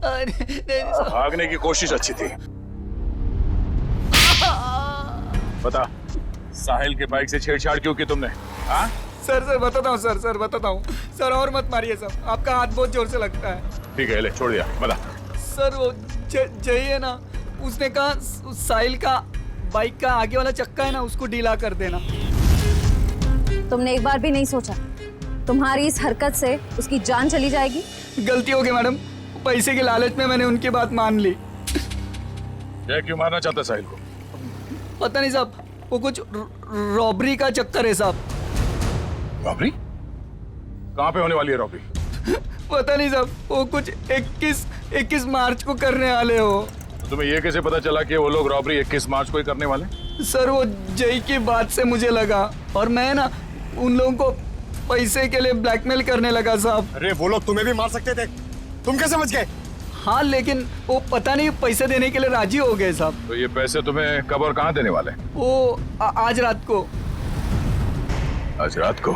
भागने की कोशिश अच्छी थी। बता, साहिल के बाइक से छेड़छाड़ क्यों की तुमने? हाँ? सर बताता हूँ सर बताता हूँ सर। और मत मारिए सर, आपका हाथ बहुत जोर से लगता है। ठीक है, ले छोड़ दिया। बता सर वो जय है ना, उसने कहा साहिल का बाइक का आगे वाला चक्का है ना, उसको ढीला कर देना। तुमने एक बार भी नहीं सोचा तुम्हारी इस हरकत से उसकी जान चली जाएगी? गलती हो गई मैडम, पैसे के लालच में मैंने उनकी बात मान ली। जय क्यों मारना चाहता साहिल को? पता नहीं साहब, वो कुछ रॉबरी का चक्कर है साहब। रॉबरी? कहाँ पे होने वाली है रॉबरी? पता नहीं साहब, वो कुछ 21 मार्च को करने वाले हो। तुम्हें ये कैसे पता चला कि वो लोग रॉबरी 21 मार्च को ही करने वाले? सर वो जय की बात से मुझे लगा, और मैं ना उन लोगों को पैसे के लिए ब्लैकमेल करने लगा साहब। अरे वो लोग तुम्हें भी मार सकते थे, तुम कैसे बच गए? हाँ लेकिन वो पता नहीं पैसे देने के लिए राजी हो गए साहब। तो ये पैसे तुम्हें कब और कहाँ देने वाले? वो आज रात को। आज रात को?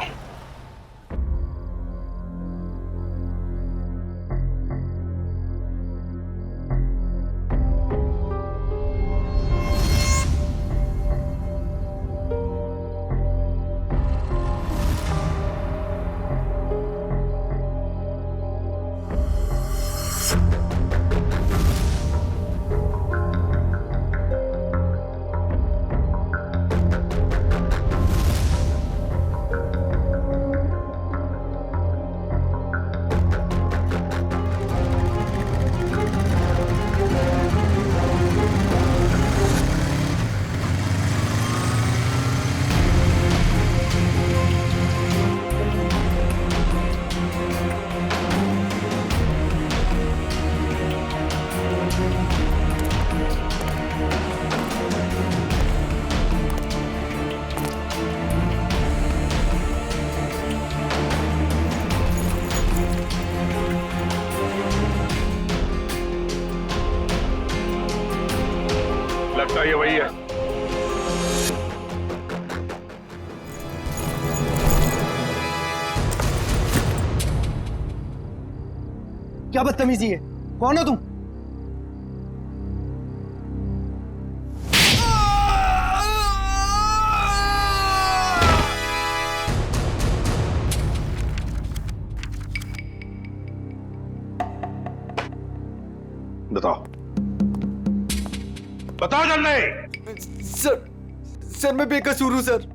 लगता है ये वही है। क्या बदतमीजी है? कौन हो तुम? बताओ, बताओ जल्दी। सर मैं बेकसूर हूं सर।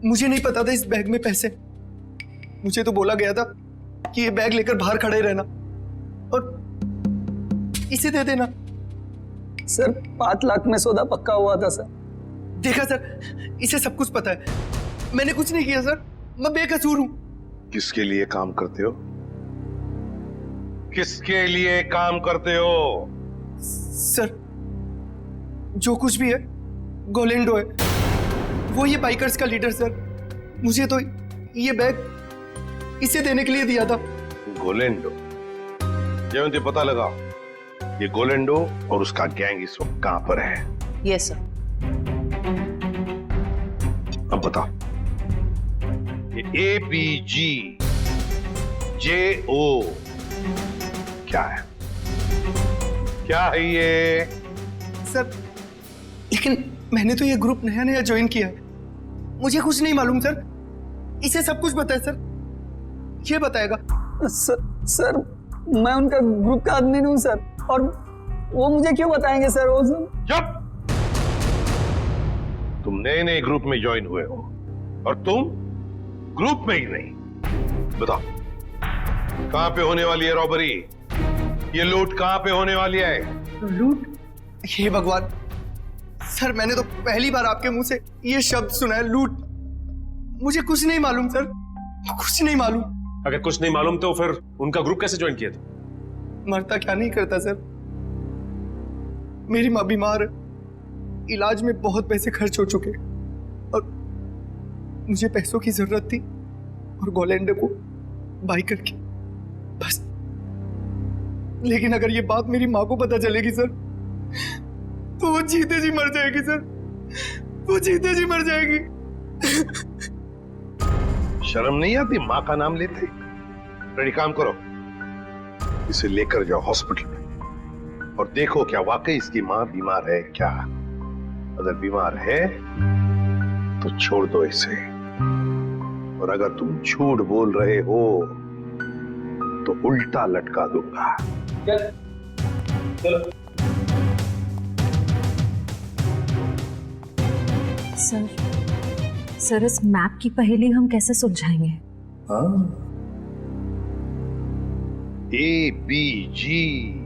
मुझे नहीं पता था इस बैग में पैसे। मुझे तो बोला गया था कि ये बैग लेकर बाहर खड़े रहना और इसे दे देना। सर 5 लाख में सौदा पक्का हुआ था सर। देखा सर, इसे सब कुछ पता है। मैंने कुछ नहीं किया सर, मैं बेकसूर हूं। किसके लिए काम करते हो? किसके लिए काम करते हो? सर जो कुछ भी है गोलेंडो है, वो ये बाइकर्स का लीडर सर। मुझे तो ये बैग इसे देने के लिए दिया था। गोलेंडो? जयंती पता लगा ये गोलेंडो और उसका गैंग इस वक्त कहां पर है? Yes sir. अब बता, ये ABGJO क्या है? क्या है ये? सर लेकिन मैंने तो ये ग्रुप नया नया ज्वाइन किया है, मुझे कुछ नहीं मालूम सर। इसे सब कुछ पता है सर, ये बताएगा। सर मैं उनका ग्रुप का आदमी हूँ सर, और वो मुझे क्यों बताएंगे सर? वो सर चुप! तुम नए नए ग्रुप में ज्वाइन हुए हो और तुम ग्रुप में ही नहीं। बताओ, कहां पे होने वाली है रॉबरी? ये लूट कहां पे होने वाली है? लूट? हे भगवान सर, मैंने तो पहली बार आपके मुंह से ये शब्द सुना है, लूट। मुझे कुछ नहीं मालूम सर, कुछ नहीं मालूम। अगर कुछ नहीं मालूम तो फिर उनका ग्रुप कैसे ज्वाइन किया था? मरता क्या नहीं करता सर। मेरी माँ बीमार है, इलाज में बहुत पैसे खर्च हो चुके और मुझे पैसों की जरूरत थी और गोलेंडो को बाई करके बस। लेकिन अगर ये बात मेरी माँ को पता चलेगी सर, तो वो जीते जी मर जाएगी सर, वो जीते जी मर जाएगी। शर्म नहीं आती माँ का नाम लेते? रेडी, काम करो, इसे लेकर जाओ हॉस्पिटल में। और देखो क्या वाकई इसकी मां बीमार है क्या। अगर बीमार है तो छोड़ दो इसे, और अगर तुम झूठ बोल रहे हो तो उल्टा लटका दूंगा। सर इस मैप की पहेली हम कैसे सुलझाएंगे? ABGJO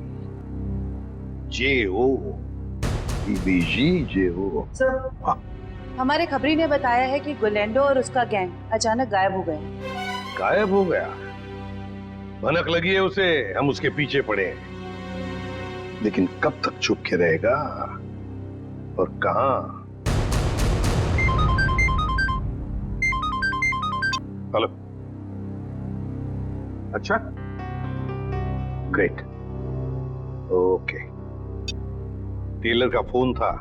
हमारे खबरी ने बताया है कि गुलेंडो और उसका गैंग अचानक गायब हो गए। गायब हो गया? भनक लगी है उसे, हम उसके पीछे पड़े हैं। लेकिन कब तक छुप के रहेगा और कहां? हेलो, अच्छा, ग्रेट, ओके। टेलर का फोन था,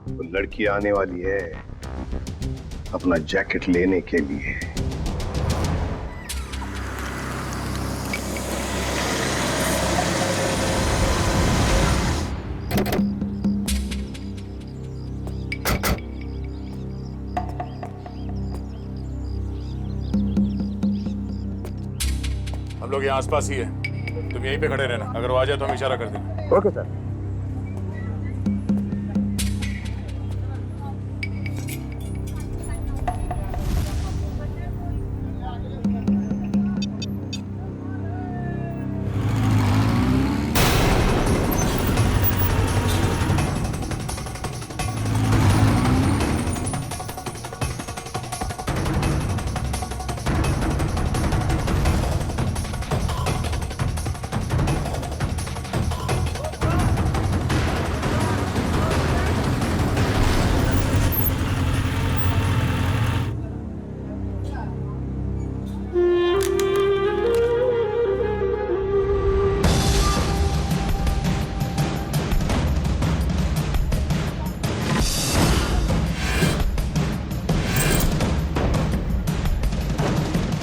वो लड़की आने वाली है अपना जैकेट लेने के लिए। हम लोग यहाँ आसपास ही है, तुम यहीं पे खड़े रहना, अगर वो आ जाए तो हम इशारा कर देंगे। Okay sir.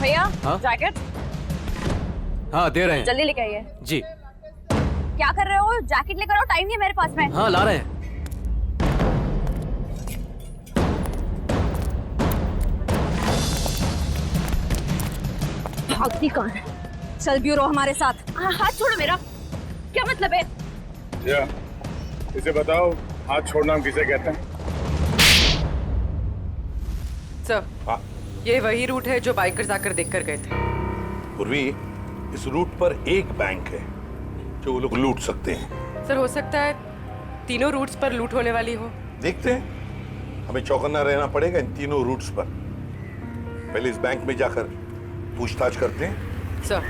भैया हाँ? जैकेट हाँ दे रहे हैं। जल्दी लेके आइए। जी। क्या कर रहे हो? जैकेट लेकर आओ, टाइम नहीं है मेरे पास में। हाँ ला रहे हैं। भागती कौन है? चल ब्यूरो हमारे साथ। हाथ छोड़ो मेरा, क्या मतलब है? या, इसे बताओ हाथ छोड़ना हम किसे कहते हैं? सर, ये वही रूट है जो बाइकर्स आकर देखकर गए थे। पूर्वी, इस रूट पर एक बैंक है जो वो लोग लूट सकते हैं। सर, हो सकता है तीनों रूट्स पर लूट होने वाली हो। देखते हैं, हमें चौकन्ना रहना पड़ेगा इन तीनों रूट्स पर। पहले इस बैंक में जाकर पूछताछ करते हैं। सर,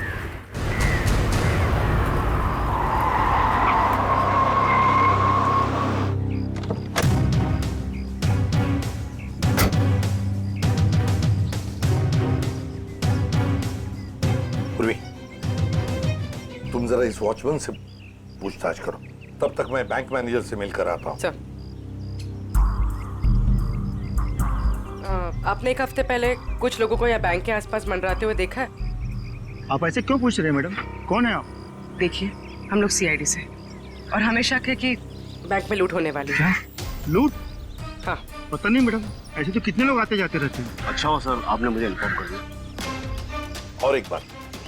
पूर्वी, तुम जरा इस वॉचमैन से पूछताछ करो, तब तक मैं बैंक मैनेजर से मिलकर आता हूँ। सर, आपने एक हफ्ते पहले कुछ लोगों को यहाँ बैंक के आसपास मंडराते हुए देखा है? आप ऐसे क्यों पूछ रहे हैं मैडम? कौन है आप? देखिए, हम लोग सीआईडी से, और हमें शक है कि बैंक में लूट होने वाली है। क्या लूट? हाँ। पता नहीं मैडम, ऐसे तो कितने लोग आते जाते रहते हैं। अच्छा हुआ सर आपने मुझे इन्फॉर्म कर दिया। और एक बात,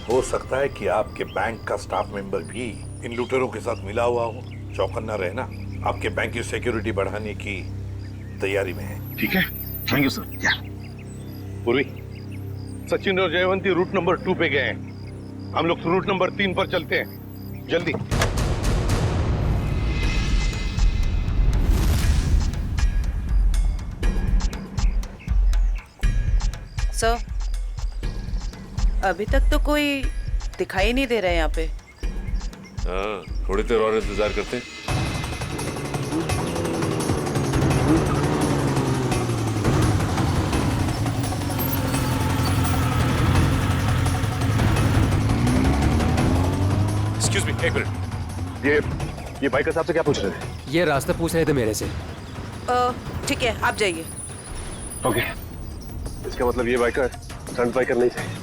हो सकता है कि आपके बैंक का स्टाफ मेंबर भी इन लूटेरों के साथ मिला हुआ हो। चौकन्ना रहना, आपके बैंक की सिक्योरिटी बढ़ाने की तैयारी में है। ठीक है, थैंक यू सर। पूर्वी, सचिन और जयवंती रूट नंबर 2 पे गए हैं। हम लोग रूट नंबर 3 पर चलते हैं, जल्दी। सर, अभी तक तो कोई दिखाई नहीं दे रहा है यहाँ पे। हाँ, थोड़ी देर और इंतजार करते हैं। Excuse me, एक मिनट। ये बाइकर साहब से क्या पूछ रहे थे? ये रास्ता पूछ रहे थे मेरे से। ठीक है, आप जाइए। ओके, इसका मतलब ये बाइकर स्टंट बाइकर नहीं थे।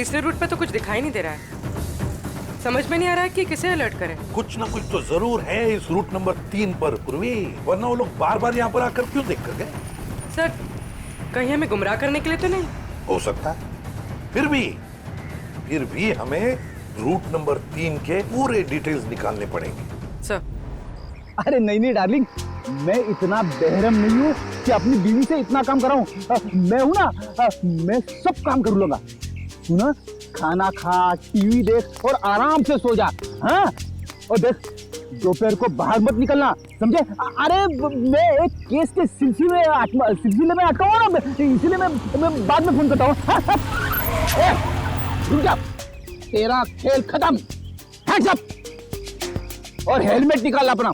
तीसरे रूट पे तो कुछ दिखाई नहीं दे रहा है। समझ में नहीं आ रहा है कि किसे अलर्ट करें। कुछ ना कुछ तो जरूर है इस रूट नंबर 3 पर पूर्वी, वरना वो लोग बार बार यहाँ पर आकर क्यों देख कर गए? सर, कहीं हमें गुमराह करने के लिए तो नहीं? हो सकता है। फिर भी हमें रूट नंबर 3 के पूरे डिटेल्स निकालने पड़ेंगे। सर, अरे नहीं डार्लिंग, मैं इतना बेहरम नहीं हूँ कि अपनी बीवी से इतना काम कराऊं। मैं हूं ना, मैं सब काम कर लूंगा। तू ना खाना खा, टीवी देख और आराम से सो जा। हाँ, और देख दोपहर को बाहर मत निकलना, समझे? अरे मैं एक केस के सिलसिले में अटका हुआ ना, इसीलिए मैं बाद में फोन करता हूँ। रुक जा, तेरा खेल खत्म। हैंड्स अप और हेलमेट निकाल अपना।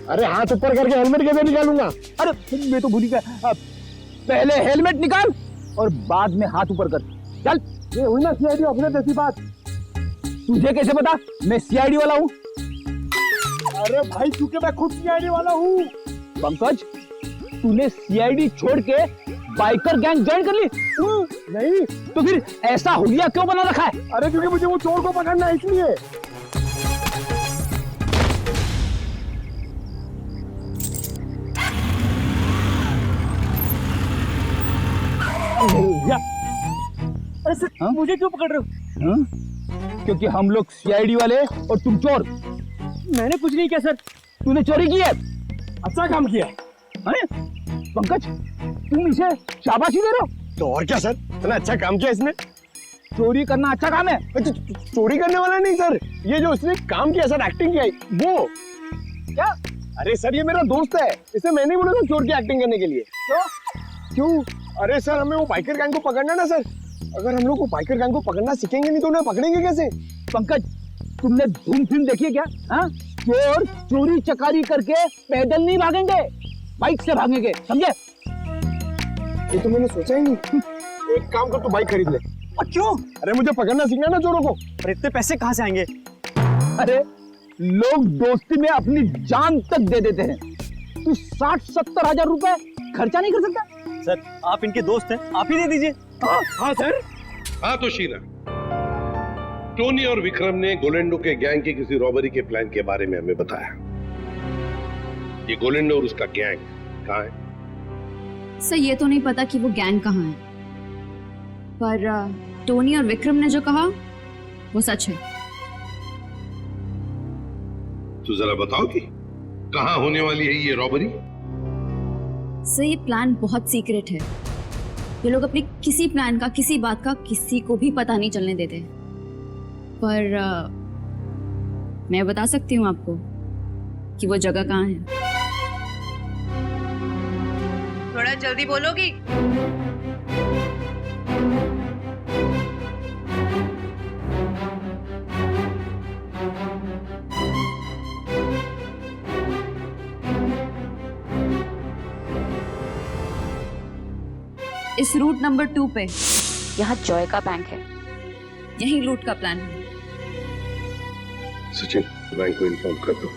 अरे हाथ ऊपर करके हेलमेट कैसे निकालूंगा? अरे मैं तो भूल गया। पहले हेलमेट निकाल और बाद में हाथ ऊपर कर। चल। ये हुई ना सीआईडी ऑफिसर जैसी बात। तुझे कैसे पता मैं सीआईडी वाला हूँ? अरे भाई, क्योंकि मैं खुद सीआईडी वाला हूँ। पंकज, तूने सीआईडी छोड़ के बाइकर गैंग ज्वाइन कर ली? नहीं। तो फिर ऐसा हुलिया क्यों बना रखा है? अरे क्योंकि मुझे वो चोर को पकड़ना है, इसलिए। अरे सर, मुझे क्यों पकड़ रहे हो? हाँ? क्योंकि हम लोग सीआईडी वाले और तुम चोर। मैंने कुछ नहीं किया सर। तूने चोरी की है। अच्छा काम किया है पंकज, तुम इसे शाबाशी दे रहे हो? तो और क्या सर, इतना अच्छा काम किया इसने। चोरी करना अच्छा काम है? चोरी करने वाला नहीं सर, ये जो इसने काम किया सर, एक्टिंग किया वो। क्या? अरे सर, ये मेरा दोस्त है, इसे मैंने बोला था चोर की एक्टिंग करने के लिए। क्यों? अरे सर, हमें वो बाइकर गैंग को पकड़ना ना सर। अगर हम लोग वो बाइकर गैंग को पकड़ना सीखेंगे नहीं तो उन्हें पकड़ेंगे कैसे? पंकज, तुमने धूम फिल्म देखी है क्या? हाँ, चोर चोरी चकारी करके पैदल नहीं भागेंगे, बाइक से भागेंगे, समझे? ये तो मैंने सोचा ही नहीं। एक काम कर, तू बाइक खरीद ले। क्यों? अरे मुझे पकड़ना सीखना ना चोरों को। अरे इतने पैसे कहाँ से आएंगे? अरे लोग दोस्ती में अपनी जान तक दे देते हैं। तू 60-70 हजार रुपए खर्चा नहीं कर सकता? सर, आप इनके दोस्त हैं, आप ही दे दीजिए। हाँ सर। हाँ तो शीला, टोनी और विक्रम ने गोलेंडो के गैंग की किसी रॉबरी के प्लान के बारे में हमें बताया। ये गोलेंडो और उसका गैंग कहाँ है? सर, ये तो नहीं पता कि वो गैंग कहाँ है, पर टोनी और विक्रम ने जो कहा वो सच है। तो जरा बताओ कि कहाँ होने वाली है ये रॉबरी? सर, ये प्लान बहुत सीक्रेट है। ये लोग अपने किसी प्लान का, किसी बात का किसी को भी पता नहीं चलने देते। पर मैं बता सकती हूँ आपको कि वो जगह कहाँ है। थोड़ा जल्दी बोलोगी? इस रूट नंबर 2 पे यहाँ जॉय का बैंक है। यही लूट का प्लान है। सचिन, बैंक को इन्फॉर्म कर दो,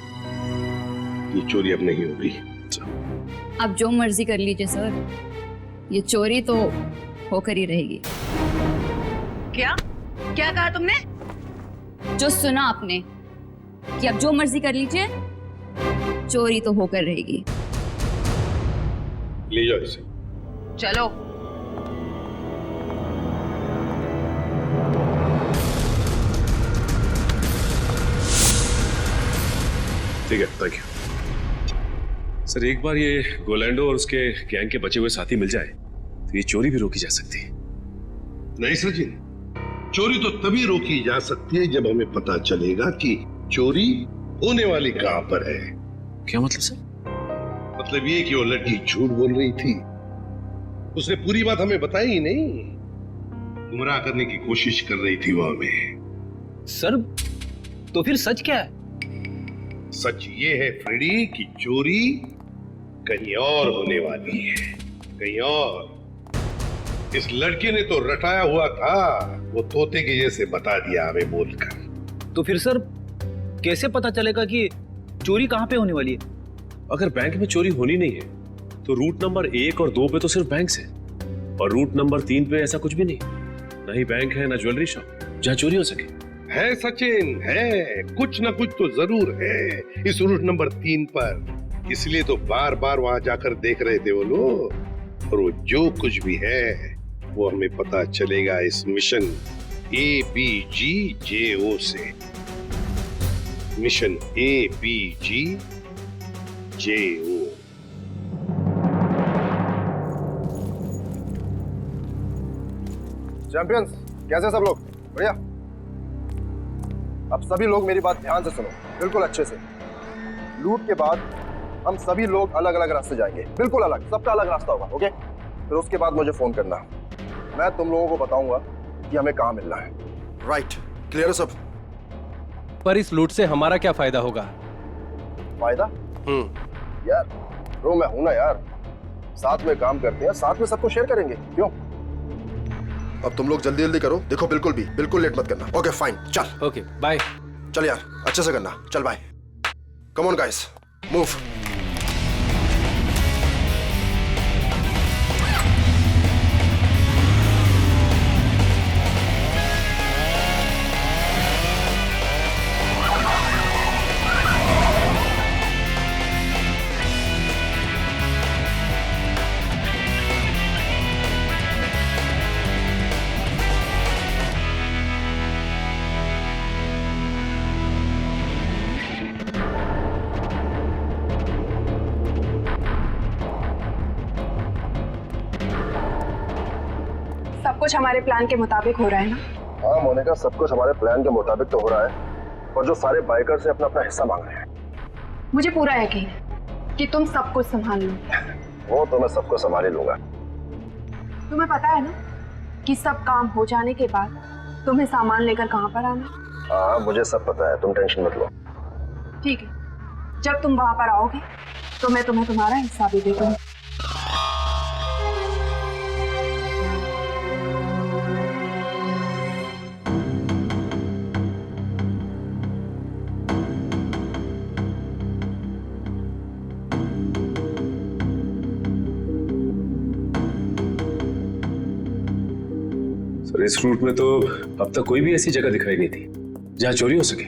ये चोरी अब नहीं होगी। आप जो मर्जी कर लीजिए सर, ये चोरी तो होकर ही रहेगी। क्या कहा तुमने? जो सुना आपने कि आप जो मर्जी कर लीजिए, चोरी तो होकर रहेगी। ले जाओ इसे। चलो। ठीक है, थैंक यू। सर, एक बार ये गोलैंडो और उसके गैंग के बचे हुए साथी मिल जाए तो ये चोरी भी रोकी जा सकती है। नहीं सचिन, चोरी तो तभी रोकी जा सकती है जब हमें पता चलेगा कि चोरी होने वाली कहां पर है। क्या मतलब सर? मतलब ये कि वो लड़की झूठ बोल रही थी, उसने पूरी बात हमें बताई ही नहीं, गुमराह करने की कोशिश कर रही थी वो हमें। सर, तो फिर सच क्या है? सच ये है फ्रेडी कि चोरी कहीं और होने वाली है, कहीं और। इस लड़के ने तो रटाया हुआ था, वो तोते के जैसे बता दिया हमें बोलकर। तो फिर सर कैसे पता चलेगा कि चोरी कहाँ पे होने वाली है? अगर बैंक में चोरी होनी नहीं है तो रूट नंबर 1 और 2 पे तो सिर्फ बैंक्स है, और रूट नंबर 3 पे ऐसा कुछ भी नहीं। ना ही बैंक है ना ज्वेलरी शॉप जहाँ चोरी हो सके। है सचिन, है कुछ ना कुछ तो जरूर है इस रूट नंबर 3 पर। इसलिए तो बार बार वहां जाकर देख रहे थे वो लोग। और वो जो कुछ भी है वो हमें पता चलेगा इस मिशन ABGJO से। Mission ABGJO। चैंपियंस, कैसे सब लोग? बढ़िया। अब सभी लोग मेरी बात ध्यान से सुनो, बिल्कुल अच्छे से। लूट के बाद हम सभी लोग अलग अलग रास्ते जाएंगे, बिल्कुल अलग, सबका अलग रास्ता होगा, ओके? फिर उसके बाद मुझे फोन करना, मैं तुम लोगों को बताऊंगा कि हमें कहाँ मिलना है। राइट, क्लियर है सब? पर इस लूट से हमारा क्या फायदा होगा? फायदा? यार ब्रो, मैं हूं ना यार, साथ में काम करते हैं, साथ में सबको शेयर करेंगे, क्यों? अब तुम लोग जल्दी जल्दी करो, देखो बिल्कुल लेट मत करना। ओके फाइन, चल। Okay bye. चल यार, अच्छे से करना, चल bye. Come on guys, move. सब कुछ हमारे प्लान के मुताबिक हो रहा है ना? हाँ मोनिका, सब कुछ हमारे प्लान के मुताबिक तो हो रहा है, और जो सारे बाइकर से अपना अपना हिस्सा मांग रहे हैं। मुझे पूरा यकीन है कि तुम सब कुछ संभाल लो। वो तो मैं सबको संभाल ही लूंगा। तुम्हें पता है ना कि सब काम हो जाने के बाद तुम्हें सामान लेकर कहाँ पर आना? हाँ मुझे सब पता है, तुम टेंशन मत लो। ठीक है, जब तुम वहां पर आओगे तो मैं तुम्हें तुम्हारा हिस्सा भी दे दूंगी। सर इस रूट में तो अब तक कोई भी ऐसी जगह दिखाई नहीं थी जहाँ चोरी हो सके।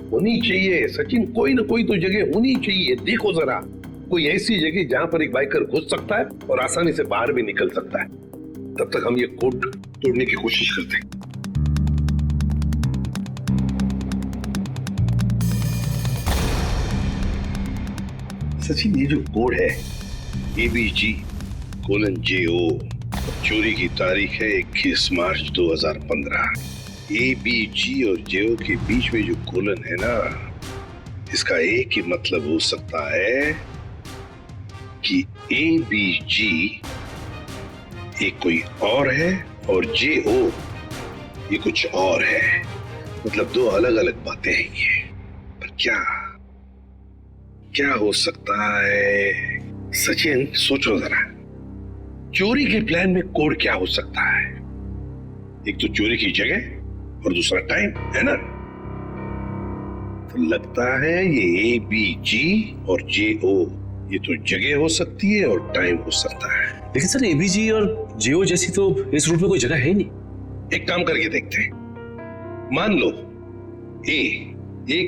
होनी चाहिए सचिन, कोई ना कोई तो जगह होनी चाहिए। देखो जरा, कोई ऐसी जगह जहां पर एक बाइकर घुस सकता है और आसानी से बाहर भी निकल सकता है। तब तक हम ये कोड तोड़ने की कोशिश करते हैं। सचिन, ये जो कोड है ABG:JO, चोरी की तारीख है 21 मार्च 2015। ABG और JO के बीच में जो कोलन है ना, इसका एक ही मतलब हो सकता है कि ABG एक कोई और है और JO ये कुछ और है। मतलब दो अलग अलग बातें हैं ये। पर क्या हो सकता है? सचिन सोचो जरा, चोरी के प्लान में कोड क्या हो सकता है? एक तो चोरी की जगह और दूसरा टाइम, है ना? तो लगता है ये ABG और JO ये तो जगह हो सकती है और टाइम हो सकता है। लेकिन सर ABG और JO जैसी तो इस रूट में कोई जगह है ही नहीं। एक काम करके देखते हैं। मान लो A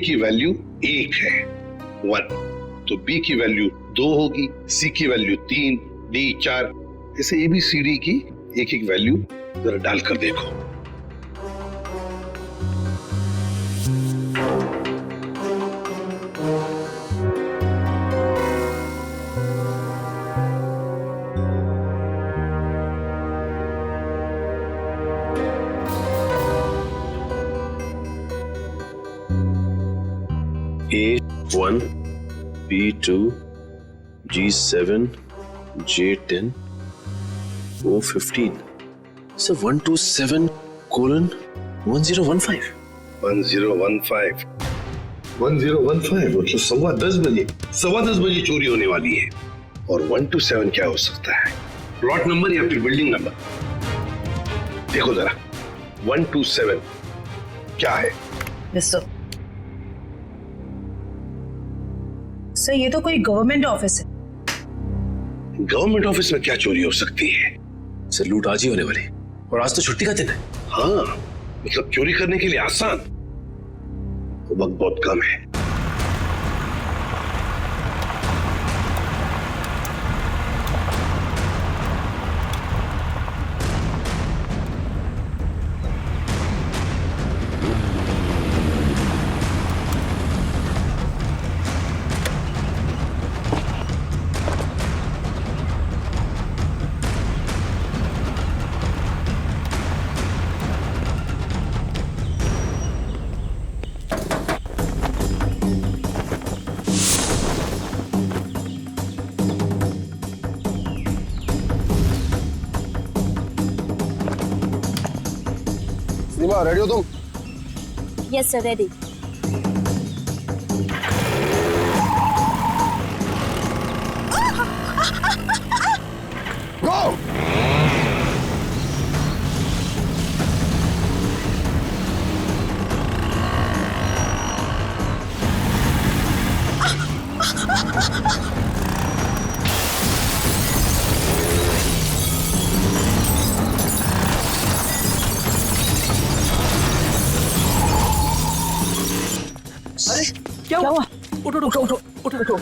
की वैल्यू 1 है, 1, तो B की वैल्यू 2 होगी, C की वैल्यू 3, D 4, ऐसे ABCD की एक एक वैल्यू जरा डालकर देखो। A1, B2, G7, J10, O15. So 127:1015. 1015 मतलब 10:15 बजे चोरी होने वाली है। और 127 क्या हो सकता है? प्लॉट नंबर या फिर बिल्डिंग नंबर? देखो जरा, 127 क्या है? सर ये तो कोई गवर्नमेंट ऑफिस है। गवर्नमेंट ऑफिस में क्या चोरी हो सकती है? सर लूट आज ही होने वाली, और आज तो छुट्टी का दिन है। हाँ, मतलब चोरी करने के लिए आसान, वक्त बहुत कम है। सीमा रेडी हो तुम? Yes sir, ready. गो! क्या हुआ? उठो उठो उठो उठो उठो।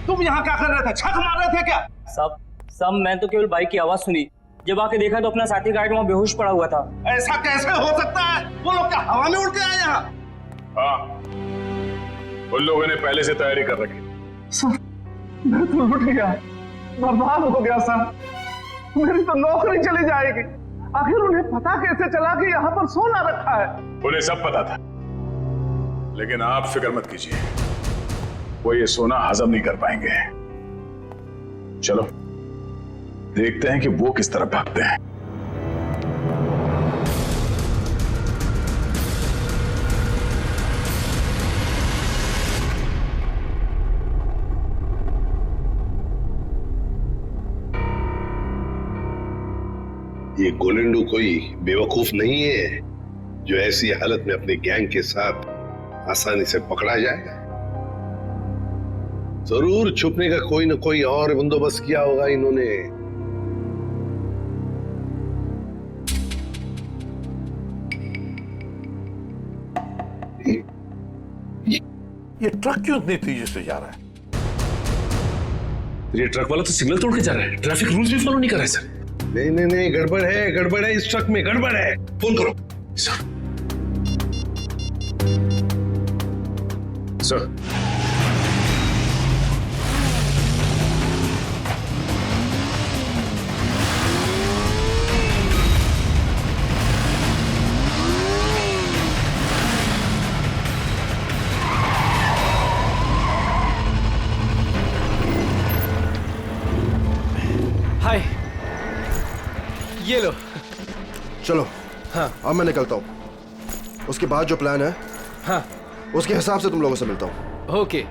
तुम यहाँ क्या कर रहे थे? छक मार रहे थे क्या? सब मैं तो केवल बाइक की आवाज सुनी। जब आके देखा तो अपना साथी गार्ड वहाँ बेहोश पड़ा हुआ था। ऐसा कैसे हो सकता है? वो लोग क्या हवा में उड़ के आए यहाँ? हाँ, उन लोगों ने पहले से तैयारी कर रखी। सर, मैं तो लुट गया, बर्बाद हो गया सर। मेरी तो नौकरी चली जाएगी। आखिर उन्हें पता कैसे चला कि यहाँ पर सोना रखा है? उन्हें सब पता था, लेकिन आप फिक्र मत कीजिए, वो ये सोना हजम नहीं कर पाएंगे। चलो देखते हैं कि वो किस तरह भागते हैं। ये गोलेंडो कोई बेवकूफ नहीं है जो ऐसी हालत में अपने गैंग के साथ आसानी से पकड़ा जाए। जरूर छुपने का कोई ना कोई और बंदोबस्त किया होगा इन्होंने। ये ट्रक क्यों इतनी तेजी से जा रहा है? ये ट्रक वाला तो सिग्नल तोड़ के जा रहा है, ट्रैफिक रूल्स भी फॉलो नहीं कर रहा है सर। नहीं नहीं नहीं, गड़बड़ है इस ट्रक में, गड़बड़ है। फोन करो सर। सर हाय, ये लो। चलो हाँ अब मैं निकलता हूँ। उसके बाद जो प्लान है हाँ उसके हिसाब से तुम लोगों से मिलता हूँ। ओके।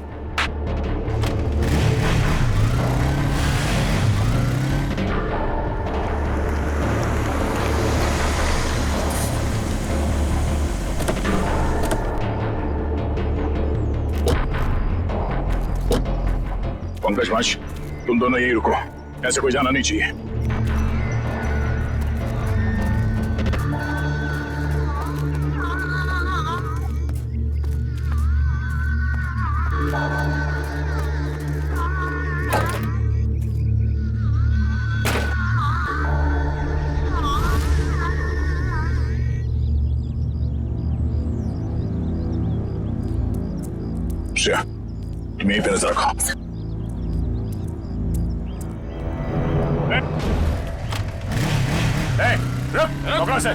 पंकज माश, तुम दोनों यही रुको, ऐसे कोई जाना नहीं चाहिए। श्रेया, तुम यहीं पे नजर रखो। रुक, पकड़ो से।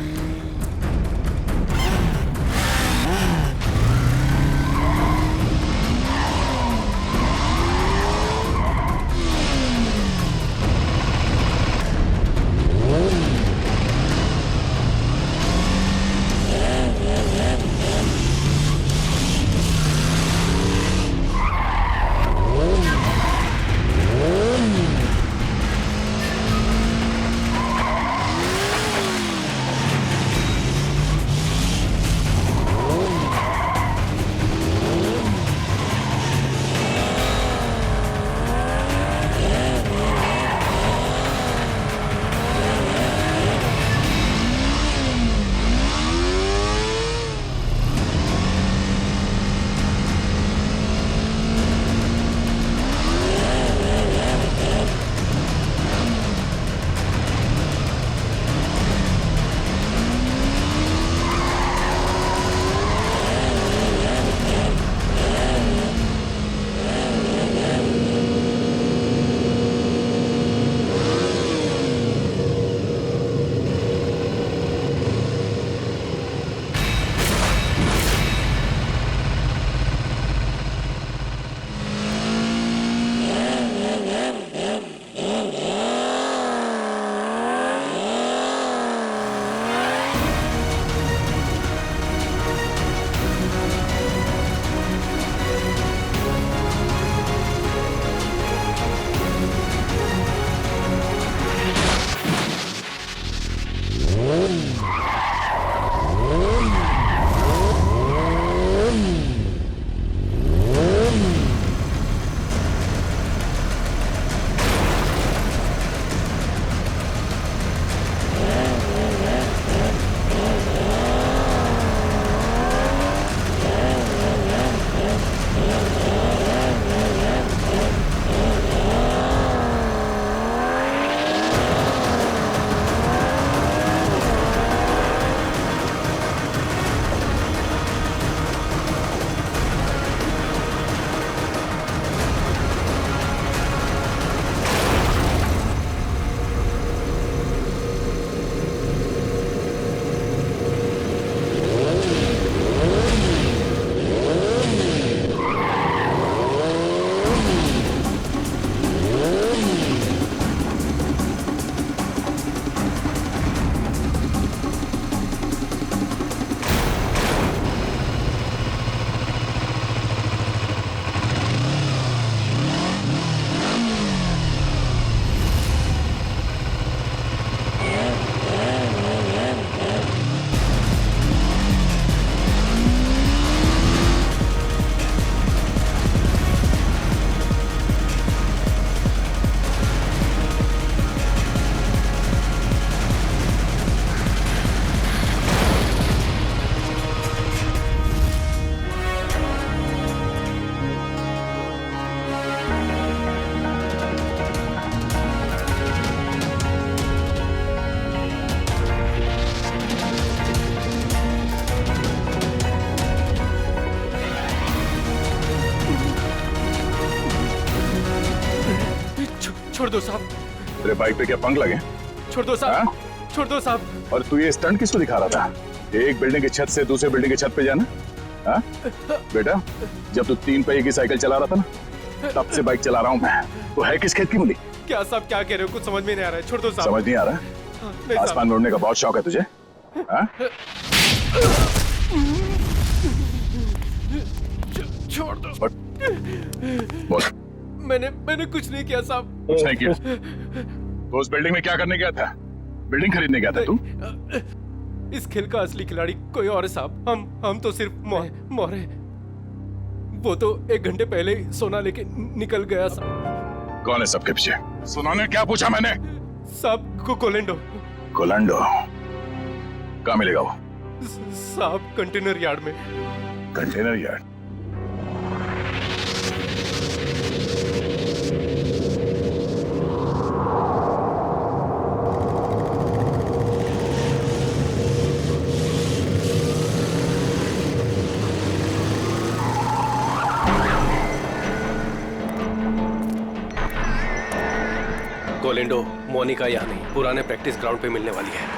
छोड़ दो साहब, तेरे बाइक पे क्या पंख लगे? छोड़ दो साहब, छोड़ दो साहब। और तू ये स्टंट किसको दिखा रहा था? एक बिल्डिंग की छत से दूसरे बिल्डिंग की छत पे जाना? हाँ? बेटा, जब तू 3 पहिए की साइकिल चला रहा था ना, तब से बाइक चला रहा हूँ मैं। तो है किस खेत की मूली? क्या साहब क्या कह रहे हो? कुछ समझ में नहीं आ रहा है। छोड़ दो साहब। समझ नहीं आ रहा? नहीं साहब। आसमान में उड़ने का बहुत शौक है तुझे? हाँ? छोड़ दो। बोल। मैंने कुछ नहीं किया साहब। कुछ नहीं किया? तो उस बिल्डिंग में क्या करने गया था? बिल्डिंग खरीदने गया था तू? इस खेल का असली खिलाड़ी कोई और है साहब। हम तो सिर्फ मोर है। वो तो 1 घंटे पहले ही सोना लेके निकल गया साहब। कौन है सबके पीछे? सुना ने क्या पूछा मैंने? साहब कोलेंडो। कोलेंडो? कहाँ मिलेगा वो? साहब कंटेनर यार्ड में। Container yard? कोलेंडो मोनिका यहाँ नहीं, पुराने प्रैक्टिस ग्राउंड पे मिलने वाली है।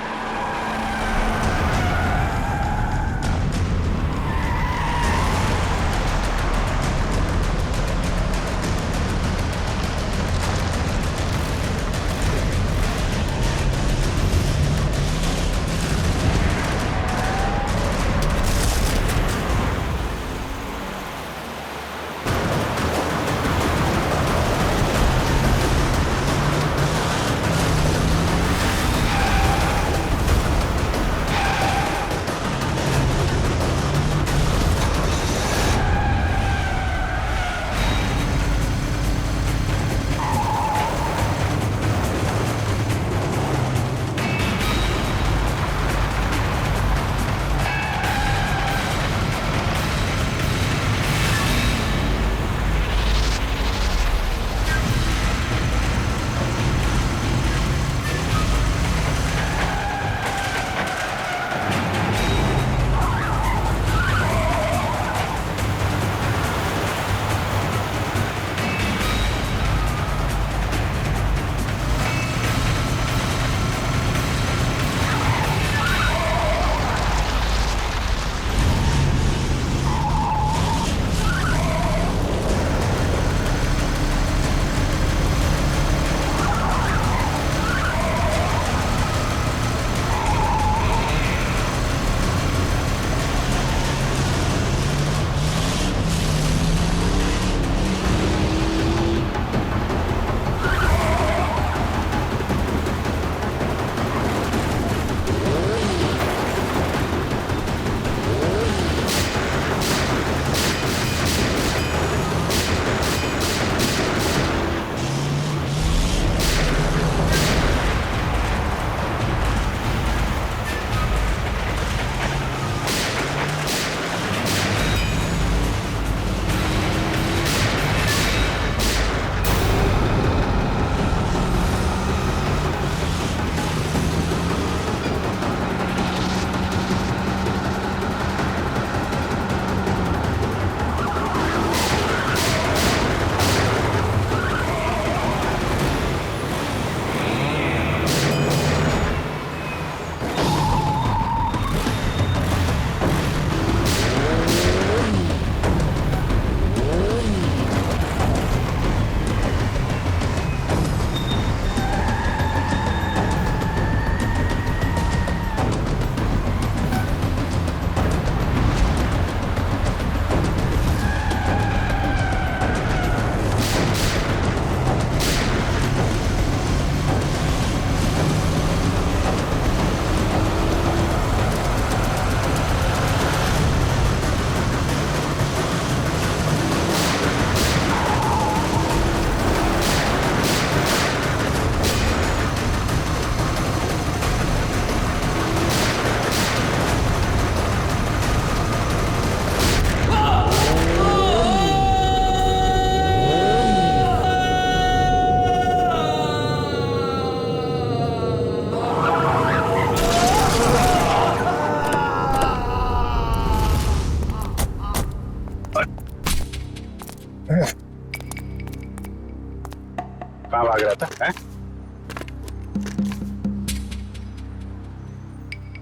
कहाँ भाग रहा था है?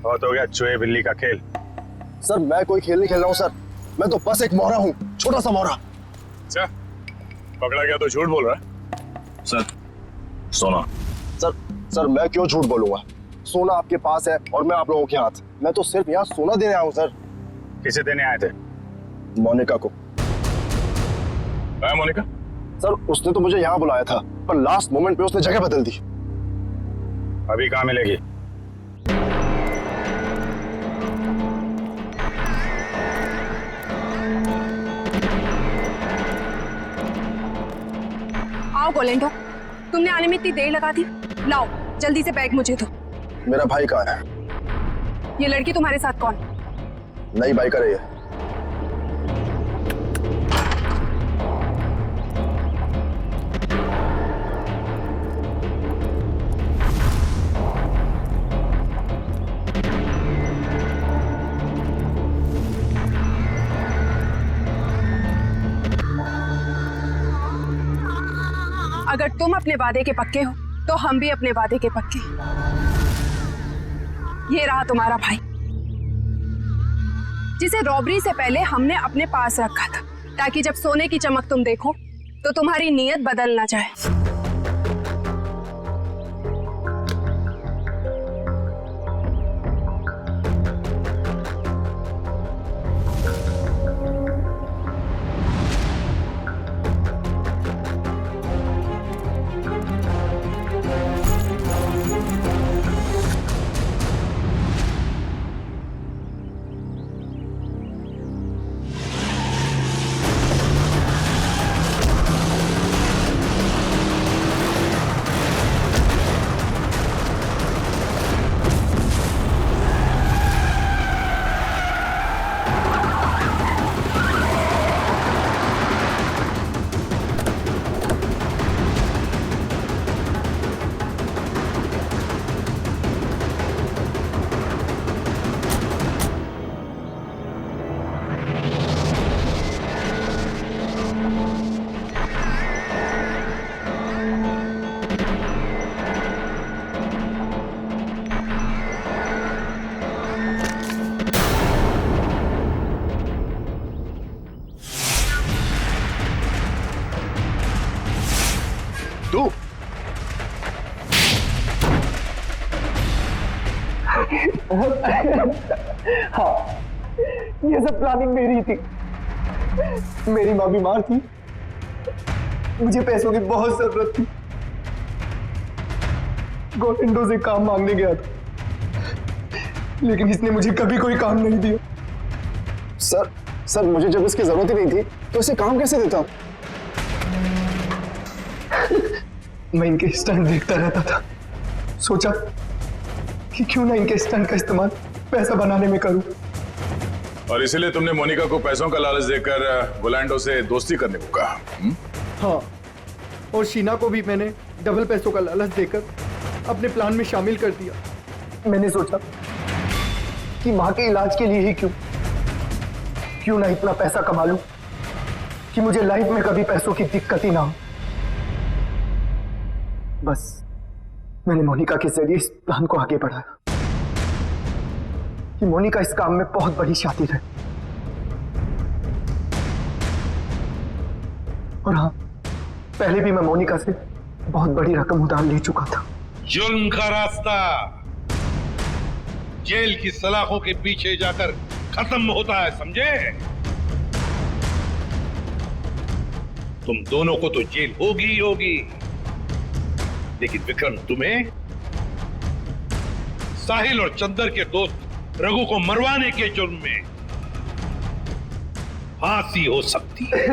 बहुत हो गया चूहे बिल्ली का खेल। सर मैं कोई खेल नहीं खेल रहा हूँ सर, मैं तो बस एक मोहरा हूँ, छोटा सा मोहरा। अच्छा, पकड़ा गया तो झूठ बोल रहा है। सर सोना। सर मैं क्यों झूठ बोलूंगा, सोना आपके पास है और मैं आप लोगों के हाथ। मैं तो सिर्फ यहाँ सोना देने आया हूँ सर। किसे देने आए थे? मोनिका को। मोनिका? सर उसने तो मुझे यहाँ बुलाया था, पर लास्ट मोमेंट पे उसने जगह बदल दी। अभी कहाँ मिलेगी? आओ गोलेंडो, तुमने आने में इतनी देर लगा दी। लाओ जल्दी से बैग मुझे दो। मेरा भाई कहाँ है? ये लड़की तुम्हारे साथ कौन? नई बाइक कर रही है। अगर तुम अपने वादे के पक्के हो तो हम भी अपने वादे के पक्के। ये रहा तुम्हारा भाई, जिसे रॉबरी से पहले हमने अपने पास रखा था, ताकि जब सोने की चमक तुम देखो तो तुम्हारी नीयत बदल ना जाए। तू हाँ, ये सब प्लानिंग मेरी थी। मेरी माँ बीमार थी, मुझे पैसों की बहुत जरूरत थी। गोविंदो से काम मांगने गया था, लेकिन इसने मुझे कभी कोई काम नहीं दिया। सर मुझे जब इसकी जरूरत ही नहीं थी तो इसे काम कैसे देता? मैं इनके स्टंट देखता रहता था, सोचा कि क्यों ना इनके स्टंट का इस्तेमाल पैसा बनाने में करूं। और इसीलिए तुमने मोनिका को पैसों का लालच देकर गोलैंडो से दोस्ती करने को कहा? हाँ, और शीना को भी मैंने डबल पैसों का लालच देकर अपने प्लान में शामिल कर दिया। मैंने सोचा कि माँ के इलाज के लिए ही क्यों ना इतना पैसा कमा लूं कि मुझे लाइफ में कभी पैसों की दिक्कत ही ना हो। बस मैंने मोनिका के जरिए इस प्लान को आगे बढ़ाया कि मोनिका इस काम में बहुत बड़ी शातिर है। और हाँ, पहले भी मैं मोनिका से बहुत बड़ी रकम उधार ले चुका था। जुल्म का रास्ता जेल की सलाखों के पीछे जाकर खत्म होता है, समझे? तुम दोनों को तो जेल होगी ही होगी, लेकिन विक्रम तुम्हें साहिल और चंदर के दोस्त रघु को मरवाने के जुर्म में फांसी हो सकती है।